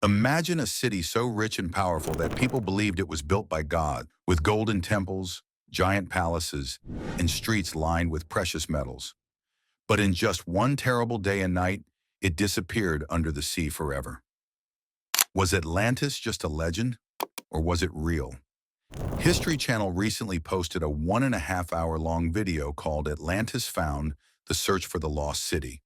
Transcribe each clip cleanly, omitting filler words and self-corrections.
Imagine a city so rich and powerful that people believed it was built by God, with golden temples, giant palaces, and streets lined with precious metals. But in just one terrible day and night, it disappeared under the sea forever. Was Atlantis just a legend, or was it real? History Channel recently posted a 1.5 hour long video called Atlantis Found, The Search for the Lost City.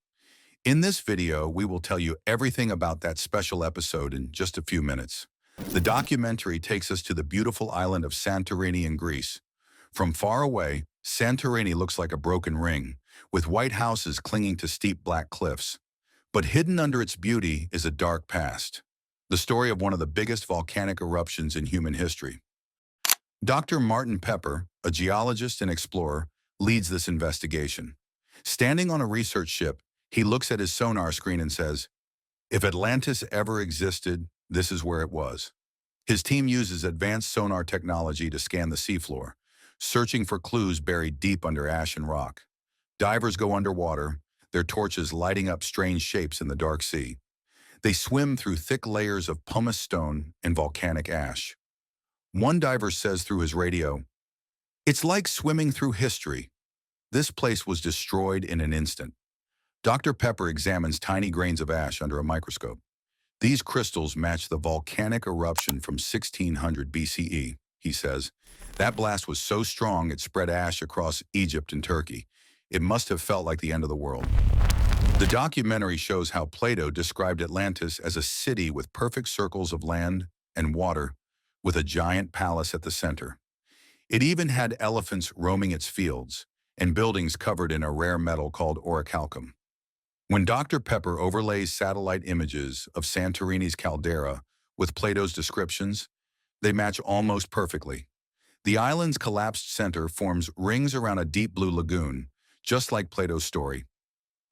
In this video, we will tell you everything about that special episode in just a few minutes. The documentary takes us to the beautiful island of Santorini in Greece. From far away, Santorini looks like a broken ring, with white houses clinging to steep black cliffs. But hidden under its beauty is a dark past, the story of one of the biggest volcanic eruptions in human history. Dr. Martin Pepper, a geologist and explorer, leads this investigation. Standing on a research ship, he looks at his sonar screen and says, "If Atlantis ever existed, this is where it was." His team uses advanced sonar technology to scan the seafloor, searching for clues buried deep under ash and rock. Divers go underwater, their torches lighting up strange shapes in the dark sea. They swim through thick layers of pumice stone and volcanic ash. One diver says through his radio, "It's like swimming through history. This place was destroyed in an instant." Dr. Pepper examines tiny grains of ash under a microscope. These crystals match the volcanic eruption from 1600 BCE, he says. That blast was so strong it spread ash across Egypt and Turkey. It must have felt like the end of the world. The documentary shows how Plato described Atlantis as a city with perfect circles of land and water, with a giant palace at the center. It even had elephants roaming its fields, and buildings covered in a rare metal called orichalcum. When Dr. Pepper overlays satellite images of Santorini's caldera with Plato's descriptions, they match almost perfectly. The island's collapsed center forms rings around a deep blue lagoon, just like Plato's story.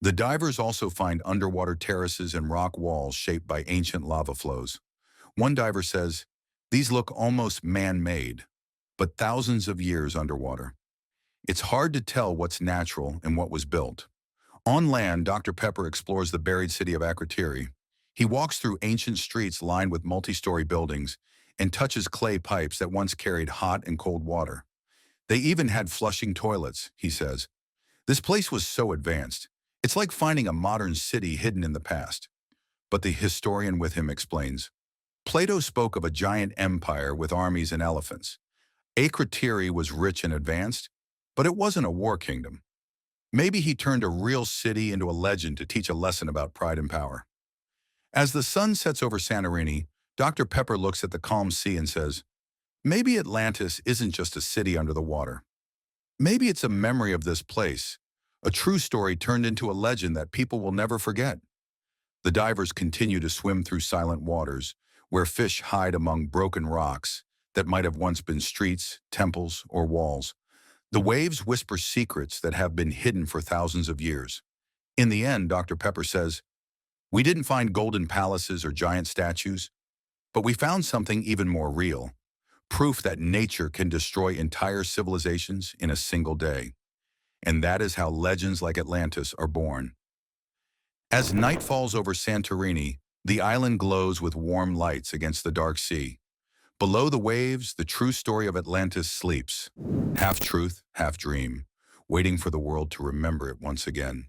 The divers also find underwater terraces and rock walls shaped by ancient lava flows. One diver says, "These look almost man-made, but thousands of years underwater. It's hard to tell what's natural and what was built." On land, Dr. Pepper explores the buried city of Akrotiri. He walks through ancient streets lined with multi-story buildings and touches clay pipes that once carried hot and cold water. They even had flushing toilets, he says. This place was so advanced. It's like finding a modern city hidden in the past. But the historian with him explains, Plato spoke of a giant empire with armies and elephants. Akrotiri was rich and advanced, but it wasn't a war kingdom. Maybe he turned a real city into a legend to teach a lesson about pride and power. As the sun sets over Santorini, Dr. Pepper looks at the calm sea and says, maybe Atlantis isn't just a city under the water. Maybe it's a memory of this place, a true story turned into a legend that people will never forget. The divers continue to swim through silent waters, where fish hide among broken rocks that might have once been streets, temples, or walls. The waves whisper secrets that have been hidden for thousands of years. In the end, Dr. Pepper says, we didn't find golden palaces or giant statues, but we found something even more real, proof that nature can destroy entire civilizations in a single day. And that is how legends like Atlantis are born. As night falls over Santorini, the island glows with warm lights against the dark sea. Below the waves, the true story of Atlantis sleeps, half truth, half dream, waiting for the world to remember it once again.